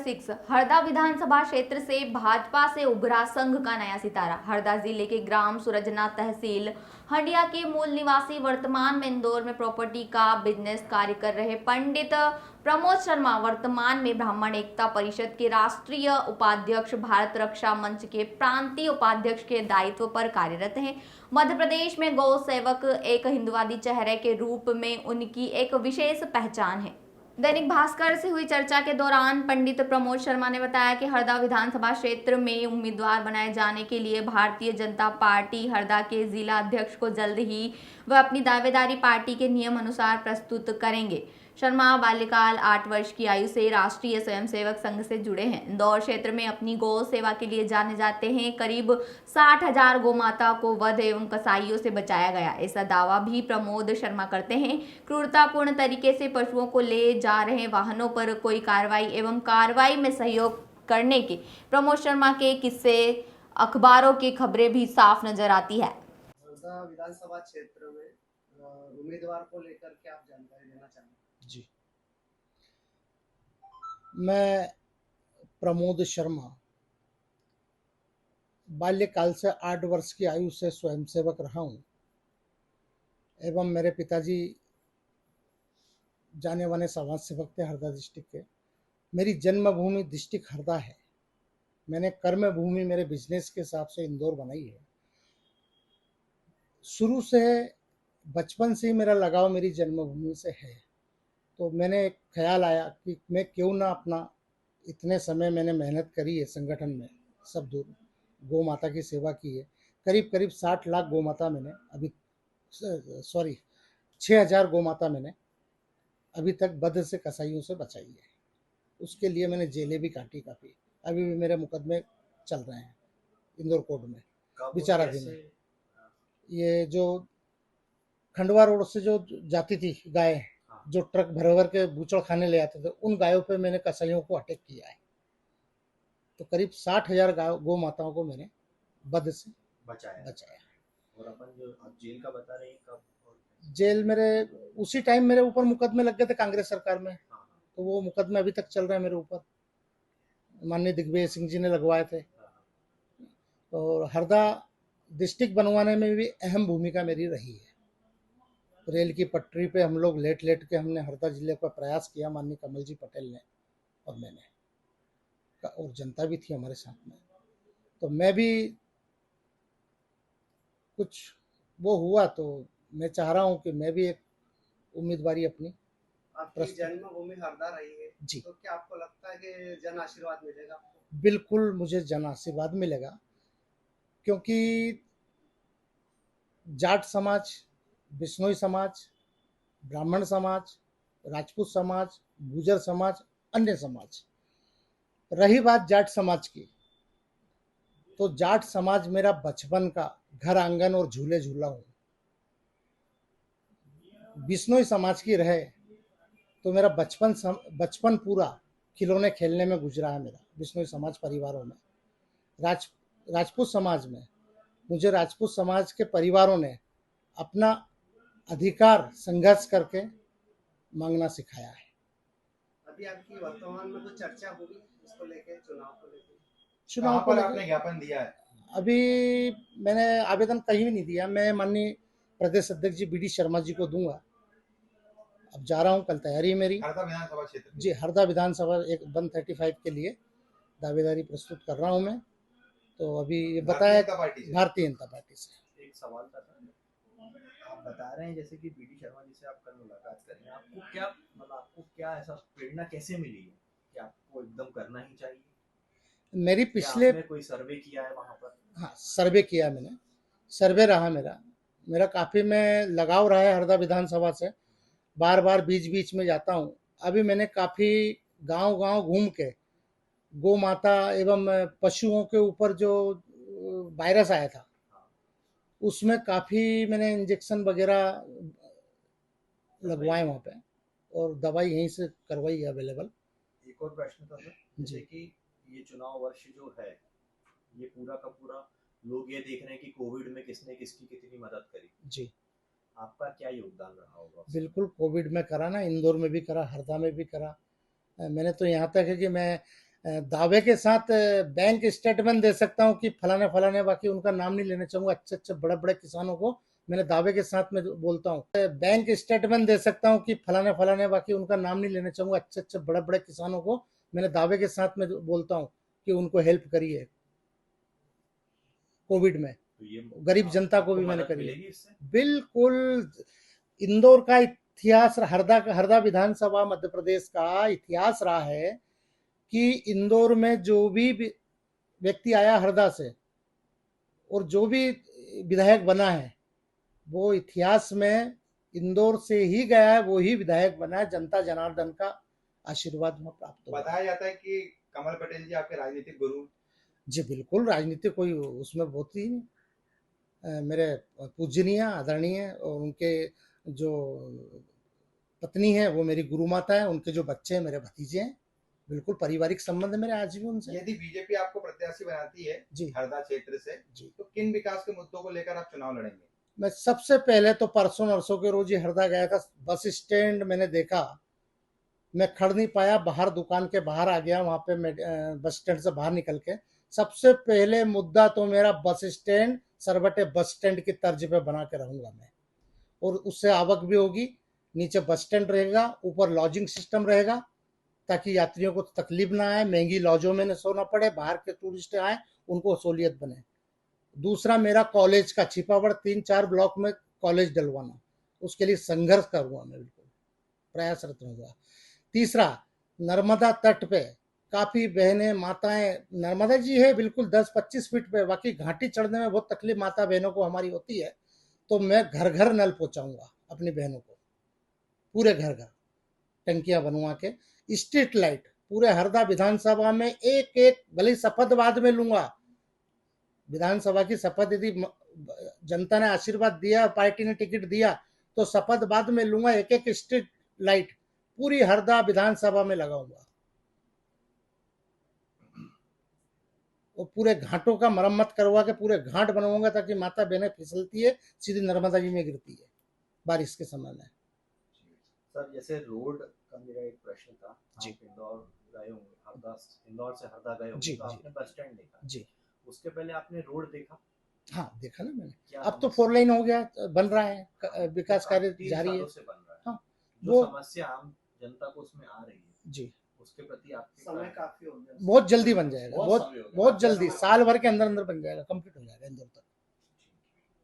6 हरदा विधानसभा क्षेत्र से भाजपा से उभरा संघ का नया सितारा। हरदा जिले के ग्राम सूरजना तहसील हंडिया के मूल निवासी वर्तमान में इंदौर में प्रॉपर्टी का बिजनेस कार्य कर रहे पंडित प्रमोद शर्मा वर्तमान में ब्राह्मण एकता परिषद के राष्ट्रीय उपाध्यक्ष, भारत रक्षा मंच के प्रांतीय उपाध्यक्ष के दायित्व पर कार्यरत हैं। मध्य प्रदेश में गौ सेवक एक हिंदुवादी चेहरे के रूप में उनकी एक विशेष पहचान है। दैनिक भास्कर से हुई चर्चा के दौरान पंडित प्रमोद शर्मा ने बताया कि हरदा विधानसभा क्षेत्र में उम्मीदवार बनाए जाने के लिए भारतीय जनता पार्टी हरदा के जिला अध्यक्ष को जल्द ही वह अपनी दावेदारी पार्टी के नियम अनुसार प्रस्तुत करेंगे। शर्मा बाल्यकाल 8 वर्ष की आयु से राष्ट्रीय स्वयंसेवक संघ से जुड़े हैं। इंदौर क्षेत्र में अपनी गौ सेवा के लिए जाने जाते हैं। करीब 60,000 गौमाता को वध एवं कसाईयों से बचाया गया, ऐसा दावा भी प्रमोद शर्मा करते हैं। क्रूरतापूर्ण तरीके से पशुओं को ले जा रहे वाहनों पर कोई कार्रवाई एवं कार्रवाई में सहयोग करने के प्रमोद शर्मा के किस्से अखबारों की खबरें भी साफ नजर आती है। विधानसभा क्षेत्र में उम्मीदवार को लेकर के आप जानकारी देना चाहेंगे? जी, मैं प्रमोद शर्मा बाल्यकाल से 8 वर्ष की आयु से स्वयंसेवक रहा हूँ एवं मेरे पिताजी जाने माने समाज सेवक थे हरदा डिस्ट्रिक्ट के। मेरी जन्मभूमि डिस्ट्रिक्ट हरदा है। मैंने कर्म भूमि मेरे बिजनेस के हिसाब से इंदौर बनाई है। शुरू से बचपन से ही मेरा लगाव मेरी जन्मभूमि से है, तो मैंने एक ख्याल आया कि मैं क्यों ना अपना, इतने समय मैंने मेहनत करी है संगठन में, सब दूर गौ माता की सेवा की है। करीब करीब 60 लाख गौ माता मैंने अभी 6,000 गौ माता मैंने अभी तक वध से कसाईयों से बचाई है। उसके लिए मैंने जेलें भी काटी काफ़ी। अभी भी मेरे मुकदमे चल रहे हैं इंदौर कोर्ट में विचाराधीन है। ये जो खंडवा रोड से जो जाती थी गाय, जो ट्रक भर भर के बूचड़ खाने ले आते थे, उन गायों पे मैंने कसाईयों को अटैक किया है। तो करीब 60,000 गौ माताओं को मैंने वध से बचाया। और अपन जो जेल का बता रहे हैं, कब? जेल मेरे उसी टाइम मेरे ऊपर मुकदमे लग गए थे कांग्रेस सरकार में। तो वो मुकदमे अभी तक चल रहे हैं मेरे ऊपर। माननीय दिग्विजय सिंह जी ने लगवाए थे। और हरदा डिस्ट्रिक्ट बनवाने में भी अहम भूमिका मेरी रही है। रेल की पटरी पे हम लोग लेट लेट के हमने हरदा जिले का प्रयास किया, माननीय कमल जी पटेल ने और मैंने, और जनता भी थी हमारे साथ में। तो मैं भी कुछ वो हुआ तो मैं चाह रहा हूँ कि मैं भी एक उम्मीदवारी अपनी। आपकी जन्मभूमि हरदा रही है जी, तो क्या आपको लगता है कि जन आशीर्वाद मिलेगा? बिल्कुल मुझे जन आशीर्वाद मिलेगा, क्योंकि जाट समाज, बिश्नोई समाज, ब्राह्मण समाज, राजपूत समाज, गुजर समाज, अन्य समाज, रही बात जाट समाज की, तो जाट समाज मेरा बचपन का घर आंगन और झूले झूला हूँ। बिश्नोई समाज की रहे तो मेरा बचपन पूरा खिलौने खेलने में गुजरा है मेरा बिश्नोई समाज परिवारों में। राजपूत समाज में मुझे राजपूत समाज के परिवारों ने अपना अधिकार संघर्ष करके मांगना सिखाया है। अभी आपकी वर्तमान में कुछ चर्चा होगी इसको लेके, चुनाव को लेके? चुनाव को लेकर आपने ज्ञापन दिया है? अभी मैंने आवेदन कहीं भी नहीं दिया। मैं माननीय प्रदेश अध्यक्ष जी BD शर्मा जी को दूंगा। अब जा रहा हूँ, कल तैयारी है मेरी। हरदा विधानसभा क्षेत्र जी, हरदा विधानसभा एक 135 के लिए दावेदारी प्रस्तुत कर रहा हूँ मैं। तो अभी ये बताया भारतीय जनता पार्टी से। एक सवाल था सर, आप बता रहे हैं जैसे कि BD शर्मा जी से आप कल मुलाकात करें, आपको क्या ऐसा प्रेरणा कैसे मिली है कि आपको एकदम करना ही चाहिए? मेरी पिछले कोई सर्वे किया है वहां पर? हाँ, सर्वे किया मैंने। सर्वे रहा मेरा काफ़ी में लगाव रहा है हरदा विधानसभा से। बार बार बीच बीच में जाता हूँ। अभी मैंने काफ़ी गांव घूम के गौ माता एवं पशुओं के ऊपर जो वायरस आया था, उसमें काफ़ी मैंने इंजेक्शन वगैरह लगवाए वहाँ पे, और दवाई यहीं से करवाई है अवेलेबल। एक और प्रश्न था सर, जैसे कि ये चुनाव वर्ष जो है, ये पूरा का पूरा लोग ये देख रहे हैं कि कोविड में किसने किसकी कितनी मदद करी। जी, आपका क्या योगदान रहा होगा? बिल्कुल कोविड में करा ना, इंदौर में भी करा, हरदा में भी करा। मैंने तो यहाँ तक है कि मैं दावे के साथ बैंक स्टेटमेंट दे सकता हूँ कि फलाने फलाने, बाकी उनका नाम नहीं लेना चाहूंगा। अच्छे अच्छे बड़े बड़े किसानों को मैंने दावे के साथ में बोलता हूँ, बैंक स्टेटमेंट दे सकता हूँ कि फलाने फलाने, बाकी उनका नाम नहीं लेना चाहूंगा। अच्छे अच्छे बड़े बड़े किसानों को मैंने दावे के साथ में बोलता हूँ कि उनको हेल्प करिए कोविड में, तो ये गरीब जनता को आपको भी मैंने मदद करी है। मिलेगी इससे? बिल्कुल। इंदौर का इतिहास, हरदा विधानसभा मध्य प्रदेश का इतिहास रहा है कि इंदौर में जो भी व्यक्ति आया हरदा से और जो भी विधायक बना है, वो इतिहास में इंदौर से ही गया है, वो ही विधायक बना है। जनता जनार्दन का आशीर्वाद में प्राप्त हुआ। बताया जाता है कि कमल पटेल जी आपके राजनीतिक गुरु। जी बिल्कुल, राजनीति कोई उसमें बहुत ही नहीं। मेरे पूजनीय आदरणीय, और उनके जो पत्नी है वो मेरी गुरु माता है, उनके जो बच्चे हैं मेरे भतीजे हैं। बिल्कुल पारिवारिक संबंध है मेरे आज भी उनसे। यदि बीजेपी आपको प्रत्याशी बनाती है जी हरदा क्षेत्र से, जी, तो किन विकास के मुद्दों को लेकर आप चुनाव लड़ेंगे? मैं सबसे पहले तो परसों नरसों के रोज ही हरदा गया था। बस स्टैंड मैंने देखा, मैं खड़ नहीं पाया, बाहर दुकान के बाहर आ गया, वहां पे बस स्टैंड से बाहर निकल के सबसे पहले मुद्दा तो मेरा बस स्टैंड, सरबटे बस स्टैंड की तर्ज पे बना के रहूंगा मैं। और उससे आवक भी होगी, नीचे बस स्टैंड रहेगा, ऊपर लॉजिंग सिस्टम रहेगा, ताकि यात्रियों को तकलीफ ना आए, महंगी लॉजों में न सोना पड़े, बाहर के टूरिस्ट आए उनको सहूलियत बने। दूसरा मेरा कॉलेज का छिपावड़ 3-4 ब्लॉक में कॉलेज डलवाना, उसके लिए संघर्ष करूंगा मैं, बिल्कुल प्रयासरत रहूंगा। तीसरा, नर्मदा तट पे काफी बहनें माताएं, नर्मदा जी है बिल्कुल 10-25 फीट पे, बाकी घाटी चढ़ने में बहुत तकलीफ माता बहनों को हमारी होती है, तो मैं घर घर नल पहुंचाऊंगा अपनी बहनों को, पूरे घर घर टंकियां बनवा के। स्ट्रीट लाइट पूरे हरदा विधानसभा में एक एक, भले शपथ बाद में लूंगा, विधानसभा की शपथ यदि जनता ने आशीर्वाद दिया, पार्टी ने टिकट दिया, तो शपथ बाद में लूंगा। एक एक स्ट्रीट लाइट पूरी हरदा विधानसभा में लगाऊंगा, और पूरे घाटों का मरम्मत करवा के पूरे घाट बनवाऊंगा, ताकि माता बहनें फिसलती है सीधी नर्मदा जी में गिरती है बारिश के समय में। सर जैसे रोड का मेरा एक प्रश्न था, जी। आप इंदौर गए होंगे, हरदा, इंदौर से हरदा गए होंगे, जी, तो जी। आपने बस स्टैंड देखा, जी उसके पहले आपने रोड देखा? हाँ, देखा ना मैंने। क्या अब तो 4 लाइन हो गया, बन रहा है, विकास तो कार्य 3 जारी है। सालों से बन रहा है। हाँ, जो वो समस्या आम जनता को उसमें आ रही है, जी उसके प्रति आपके समय काफी हो गया। बहुत जल्दी बन जाएगा, बहुत बहुत समय हो गया। बहुत जल्दी, साल भर के अंदर अंदर बन जाएगा, कंप्लीट हो जाएगा इंदौर तक,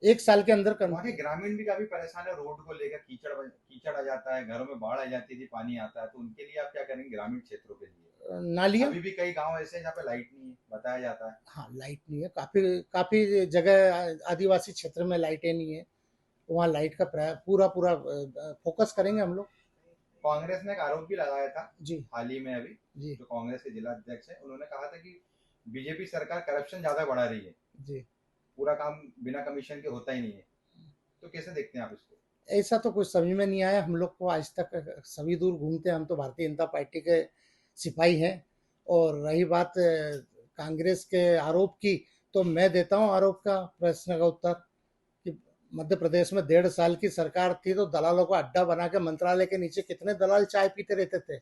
1 साल के अंदर वहाँ के ग्रामीण भी काफी परेशान है रोड को लेकर, कीचड़ आ जाता है, घरों में बाढ़ आ जाती है, पानी आता है, तो उनके लिए आप क्या करेंगे ग्रामीण क्षेत्रों के लिए? नालियाँ। अभी भी कई गांव ऐसे हैं जहाँ पे लाइट नहीं है, बताया जाता है। हाँ, लाइट नहीं है, काफी काफी जगह आदिवासी क्षेत्र में लाइटें नहीं है, वहाँ लाइट का पूरा पूरा फोकस करेंगे हम लोग। कांग्रेस ने एक आरोप भी लगाया था जी हाल ही में, अभी जी जो कांग्रेस के जिला अध्यक्ष है, उन्होंने कहा था कि बीजेपी सरकार करप्शन ज्यादा बढ़ा रही है, जी, पूरा काम बिना कमीशन के होता ही नहीं है। तो कैसे देखते हैं आप इसको? ऐसा तो कुछ समझ में नहीं आया हम लोग को आज तक, सभी दूर घूमते हैं हम तो, भारतीय जनता पार्टी के सिपाही हैं। और रही बात कांग्रेस के आरोप की, तो मैं देता हूँ आरोप का, प्रश्न का उत्तर कि मध्य प्रदेश में 1.5 साल की सरकार थी, तो दलालों को अड्डा बना के मंत्रालय के नीचे कितने दलाल चाय पीते रहते थे।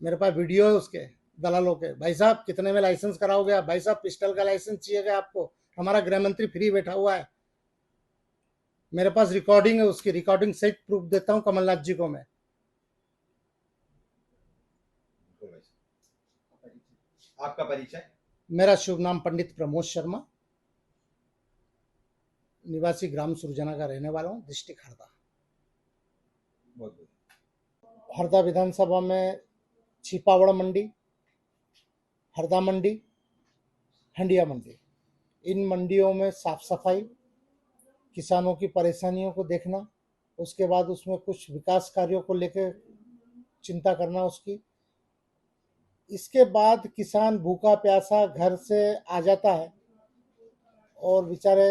मेरे पास वीडियो है उसके, दलालों के, भाई साहब कितने में लाइसेंस कराओगे आप, भाई साहब पिस्टल का लाइसेंस चाहिएगा आपको, हमारा गृह मंत्री फ्री बैठा हुआ है, मेरे पास रिकॉर्डिंग है उसकी, रिकॉर्डिंग सहित प्रूफ देता हूं कमलनाथ जी को मैं। आपका परिचय? मेरा शुभ नाम पंडित प्रमोद शर्मा, निवासी ग्राम सुरजना का रहने वाला हूँ, डिस्ट्रिक्ट हरदा। बहुत बहुत। हरदा विधानसभा में छिपावड़ मंडी, हरदा मंडी, हंडिया मंडी, इन मंडियों में साफ सफाई, किसानों की परेशानियों को देखना, उसके बाद उसमें कुछ विकास कार्यों को लेकर चिंता करना उसकी। इसके बाद किसान भूखा प्यासा घर से आ जाता है और बेचारे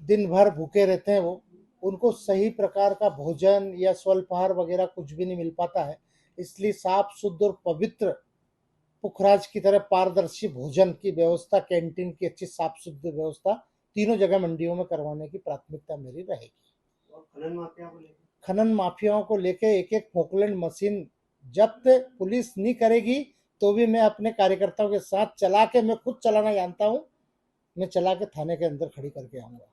दिन भर भूखे रहते हैं, वो उनको सही प्रकार का भोजन या स्वल्पाहार वगैरह कुछ भी नहीं मिल पाता है। इसलिए साफ शुद्ध और पवित्र पुखराज की तरह पारदर्शी भोजन की व्यवस्था, कैंटीन की अच्छी साफ शुद्ध व्यवस्था तीनों जगह मंडियों में करवाने की प्राथमिकता मेरी रहेगी। और खनन माफिया को लेकर, खनन माफियाओं को लेके एक एक पोकलैंड मशीन जब्त पुलिस नहीं करेगी, तो भी मैं अपने कार्यकर्ताओं के साथ चला के, मैं खुद चलाना जानता हूँ, मैं चला के थाने के अंदर खड़ी करके आऊंगा।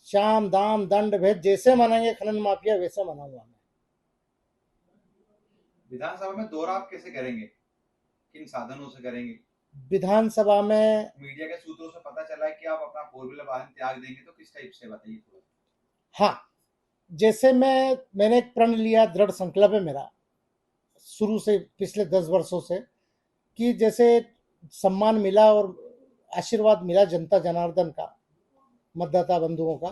शाम दाम दंड भेद जैसे मनाएंगे खनन माफिया वैसे मनाऊंगा मैं। विधानसभा में दौरा आप कैसे करेंगे, किन साधनों से करेंगे? विधानसभा में मीडिया के सूत्रों से पता चला है कि आप अपना 4 व्हीलर वाहन त्याग देंगे, तो किस टाइप से बताइए थोड़ा। हाँ, जैसे मैंने एक प्रण लिया, दृढ़ संकल्प है मेरा शुरू से, पिछले 10 वर्षों से, कि जैसे सम्मान मिला और आशीर्वाद मिला जनता जनार्दन का, मतदाता बंधुओं का,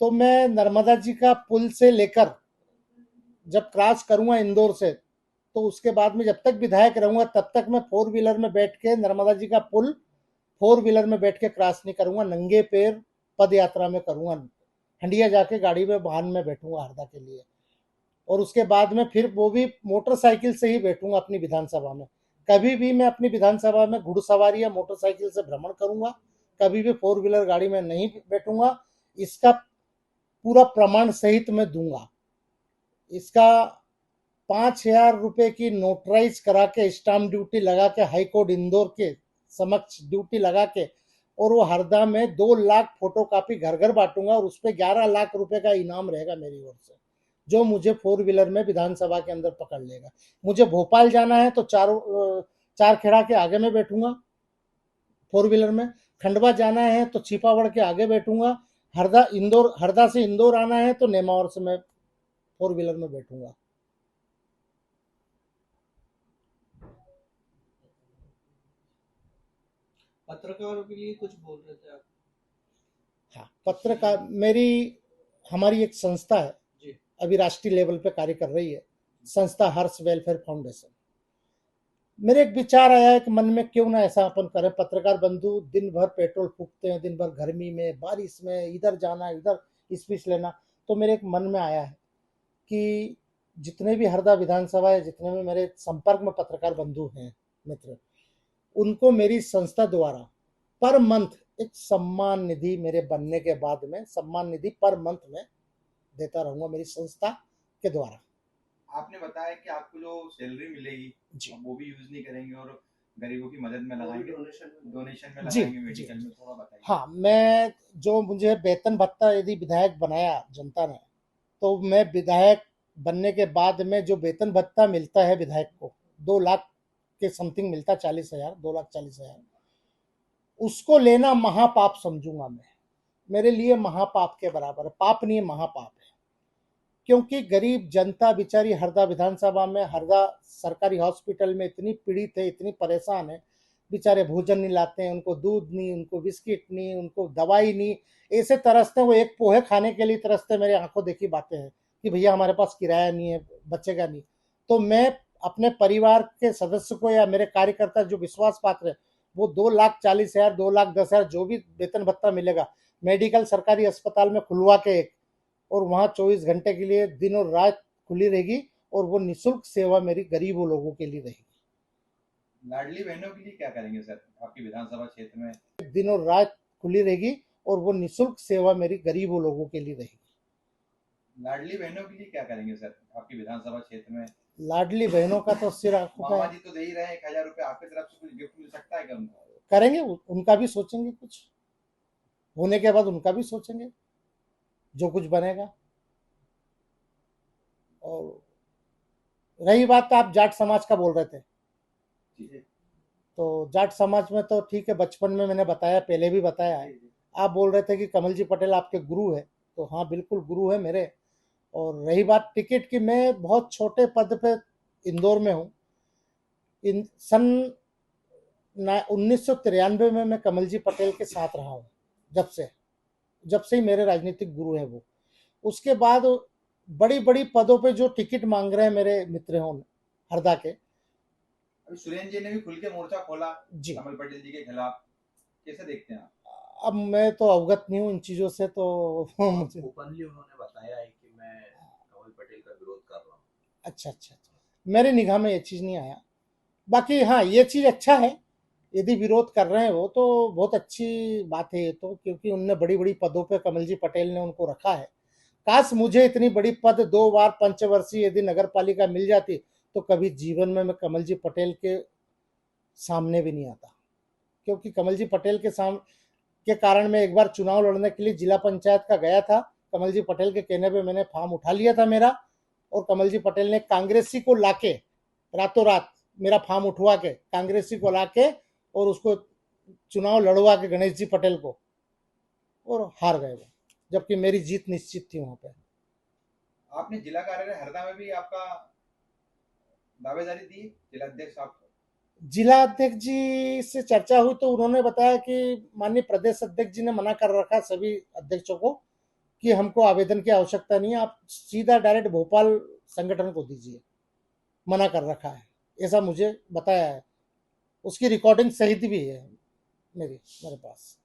तो मैं नर्मदा जी का पुल से लेकर जब क्रॉस करूंगा इंदौर से, तो उसके बाद में जब तक विधायक रहूंगा तब तक मैं 4 व्हीलर में बैठ के नर्मदा जी का पुल 4 व्हीलर में बैठ के क्रॉस नहीं करूंगा, नंगे पैर पद यात्रा में करूंगा। हंडिया जाके गाड़ी में वाहन में बैठूंगा हरदा के लिए, और उसके बाद में फिर वो भी मोटरसाइकिल से ही बैठूंगा अपनी विधानसभा में। कभी भी मैं अपनी विधानसभा में घुड़सवारी या मोटरसाइकिल से भ्रमण करूंगा, कभी भी 4 व्हीलर गाड़ी में नहीं बैठूंगा। इसका पूरा प्रमाण सहित मैं दूंगा। इसका 5,000 रुपए की नोटराइज करा के, स्टाम्प ड्यूटी लगा के, हाई कोर्ट इंदौर के समक्ष ड्यूटी लगा के, और वो हरदा में 2 लाख फोटो कापी घर घर बांटूंगा, और उस पर 11 लाख रुपए का इनाम रहेगा मेरी ओर से, जो मुझे 4 व्हीलर में विधानसभा के अंदर पकड़ लेगा। मुझे भोपाल जाना है तो चार खेड़ा के आगे में बैठूंगा 4 व्हीलर में, खंडवा जाना है तो छिपावड़ के आगे बैठूंगा, हरदा से इंदौर आना है तो नेमावर से मैं 4 व्हीलर में बैठूंगा। पत्रकारों के लिए कुछ बोल रहे थे आप? हाँ, पत्रकार हमारी एक संस्था है, जी। अभी राष्ट्रीय लेवल पे कार्य कर रही है, संस्था हर्ष वेलफेयर फाउंडेशन। मेरे एक विचार आया है कि मन में क्यों ना ऐसा अपन करें। पत्रकार बंधु दिन भर पेट्रोल फूकते हैं, दिन भर गर्मी में, बारिश में, इधर जाना इधर स्पीच लेना। तो मेरे एक मन में आया है कि जितने भी हरदा विधानसभा है, जितने भी मेरे संपर्क में पत्रकार बंधु हैं, मित्र, उनको मेरी संस्था द्वारा पर मंथ एक सम्मान निधि, मेरे बनने के बाद में सम्मान निधि पर मंथ में देता रहूंगा मेरी संस्था के द्वारा। आपने बताया कि आपको जो सैलरी मिलेगी जी। वो भी यूज नहीं करेंगे और गरीबों की मदद में लगाएंगे, डोनेशन में जी, लगाएंगे, मेडिकल जी। में, थोड़ा बताइए। हाँ, मैं जो मुझे वेतन भत्ता यदि विधायक बनाया जनता ने, तो मैं विधायक बनने के बाद में जो वेतन भत्ता मिलता है विधायक को, 2 लाख के समथिंग मिलता, 40,000, 2,40,000, उसको लेना महापाप समझूंगा मैं। मेरे लिए महापाप के बराबर है, पाप नहीं है, महापाप है। क्योंकि गरीब जनता बेचारी हरदा विधानसभा में, हरदा सरकारी हॉस्पिटल में इतनी पीड़ित है, इतनी परेशान है, बेचारे भोजन नहीं लाते हैं, उनको दूध नहीं, उनको बिस्किट नहीं, उनको दवाई नहीं, ऐसे तरसते हैं, वो एक पोहे खाने के लिए तरसते। मेरे आंखों देखी बातें हैं कि भैया हमारे पास किराया नहीं है, बचेगा नहीं। तो मैं अपने परिवार के सदस्य को या मेरे कार्यकर्ता जो विश्वास पात्र है, वो 2,40,000, 2,10,000 जो भी वेतन भत्ता मिलेगा, मेडिकल सरकारी अस्पताल में खुलवा के एक, और वहाँ 24 घंटे के लिए दिन और रात खुली रहेगी, और वो निःशुल्क सेवा मेरी गरीबों लोगों के लिए रहेगी। लाडली बहनों के लिए क्या करेंगे सर आपकी विधानसभा क्षेत्र में? दिन और रात खुली रहेगी, और वो निःशुल्क सेवा मेरी गरीबों लोगों के लिए रहेगी। लाडली बहनों के लिए क्या करेंगे सर आपकी विधानसभा क्षेत्र में? लाडली बहनों का तो सिर आंखों मामा का जी तो दे ही रहे हैं 1,000 रुपए, आपकी तरफ से कुछ गिफ्ट मिल सकता है क्या उनको? करेंगे, उनका भी सोचेंगे, कुछ होने के बाद उनका भी सोचेंगे, जो कुछ बनेगा। और रही बात, आप जाट समाज का बोल रहे थे, तो जाट समाज में तो ठीक है, बचपन में मैंने बताया, पहले भी बताया है। आप बोल रहे थे कि कमल जी पटेल आपके गुरु है, तो हाँ बिल्कुल गुरु है मेरे। और रही बात टिकट की, मैं बहुत छोटे पद पे इंदौर में हूँ। सन 1993 में मैं कमल जी पटेल के साथ रहा हूँ, जब से ही मेरे राजनीतिक गुरु हैं वो। उसके बाद बड़ी बड़ी पदों पे जो टिकट मांग रहे हैं मेरे मित्र हैं हरदा के। अभी सुरेंद्र जी ने भी खुल के मोर्चा खोला जी, कमल पटेल जी के खिलाफ, कैसे देखते हैं आप? अब मैं तो अवगत नहीं हूँ इन चीज़ों से, तो मुझे ओपनली उन्होंने बताया है कि मैं कमल पटेल का विरोध कर रहा हूँ। अच्छा, मेरे निगाह में ये चीज़ नहीं आया। बाकी हाँ, ये चीज़ अच्छा है, यदि विरोध कर रहे हैं वो तो बहुत अच्छी बात है ये तो, क्योंकि उनने बड़ी बड़ी पदों पे कमल जी पटेल ने उनको रखा है। काश मुझे इतनी बड़ी पद 2 बार पंचवर्षीय यदि नगर पालिका मिल जाती, तो कभी जीवन में मैं कमल जी पटेल के सामने भी नहीं आता, क्योंकि कमल जी पटेल के कारण मैं एक बार चुनाव लड़ने के लिए जिला पंचायत का गया था। कमल जी पटेल के कहने पे मैंने फॉर्म उठा लिया था मेरा, और कमल जी पटेल ने कांग्रेसी को लाके रातों रात मेरा फॉर्म उठवा के कांग्रेसी को लाके और उसको चुनाव लड़वा के गणेश जी पटेल को, और हार गए वो, जबकि मेरी जीत निश्चित थी वहां पे। आपने जिला कार्यालय हरदा में भी आपका दावेदारी दी, जिला अध्यक्ष आप? जिला अध्यक्ष जी से चर्चा हुई तो उन्होंने बताया कि माननीय प्रदेश अध्यक्ष जी ने मना कर रखा सभी अध्यक्षों को कि हमको आवेदन की आवश्यकता नहीं है, आप सीधा डायरेक्ट भोपाल संगठन को दीजिए, मना कर रखा है, ऐसा मुझे बताया है। उसकी रिकॉर्डिंग सहित भी है मेरे पास।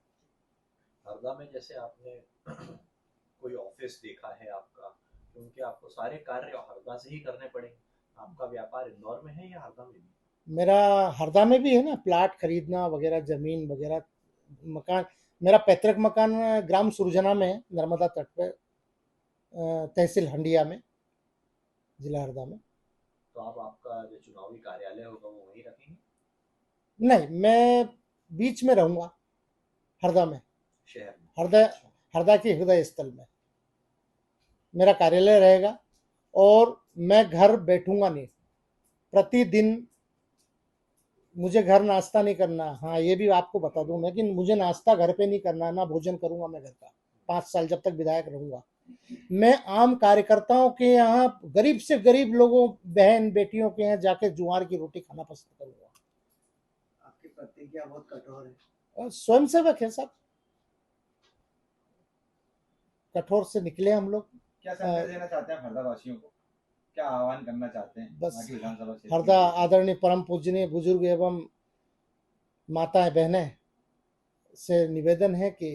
हरदा में जैसे आपने कोई ऑफिस देखा है आपका, क्योंकि आपको सारे कार्य हरदा से ही करने पड़ेंगे। आपका व्यापार इंदौर में है या हरदा में भी? मेरा हरदा में भी है ना, प्लाट खरीदना वगैरह, जमीन वगैरह, मकान। मेरा पैतृक मकान ग्राम सुरजना में है, नर्मदा तट पे, तहसील हंडिया में, जिला हरदा में। तो आप आपका जो चुनावी कार्यालय होगा वो वहीं रखेंगे? नहीं, मैं बीच में रहूंगा, हरदा में, शहर में? हरदा के हृदय स्थल में मेरा कार्यालय रहेगा, और मैं घर बैठूंगा नहीं। प्रतिदिन मुझे घर नाश्ता नहीं करना। हाँ, ये भी आपको बता दूं मैं कि मुझे नाश्ता घर पे नहीं करना, ना भोजन करूंगा मैं घर का, 5 साल जब तक विधायक रहूंगा। मैं आम कार्यकर्ताओं के यहाँ, गरीब से गरीब लोगों, बहन बेटियों के यहाँ जाके जुआर की रोटी खाना पसंद करूंगा। आपकी प्रतिज्ञा बहुत कठोर है। और स्वयं सेवक है सब, कठोर से निकले हम लोग। क्या संदेश देना चाहते हैं हरदा वासियों को, क्या आह्वान करना चाहते हैं? बस बाकी विधानसभा क्षेत्र हरदा में? आदरणीय परम पूजनीय बुजुर्ग एवं माताएं बहनें से निवेदन है कि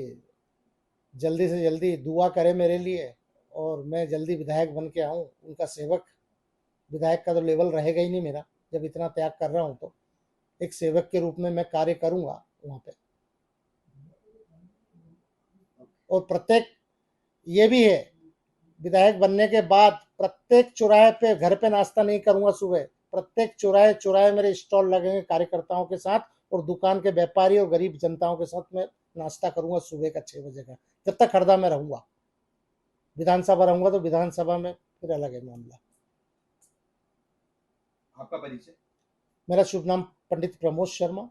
जल्दी से जल्दी दुआ करें मेरे लिए, और मैं जल्दी विधायक बन के आऊँ, उनका सेवक। विधायक का तो लेवल रहेगा ही नहीं मेरा, जब इतना त्याग कर रहा हूँ तो एक सेवक के रूप में मैं कार्य करूंगा वहां पे। और प्रत्येक, ये भी है, विधायक बनने के बाद प्रत्येक चौराहे पे, घर पे नाश्ता नहीं करूंगा सुबह, प्रत्येक चौराहे चौराहे मेरे स्टॉल लगेंगे कार्यकर्ताओं के साथ, और दुकान के व्यापारी और गरीब जनताओं के साथ मैं नाश्ता करूंगा सुबह का 6 बजे का, जब तक हरदा में रहूंगा। विधानसभा रहूंगा तो विधानसभा में फिर अलग है मामला। आपका परिचय? मेरा शुभ नाम पंडित प्रमोद शर्मा,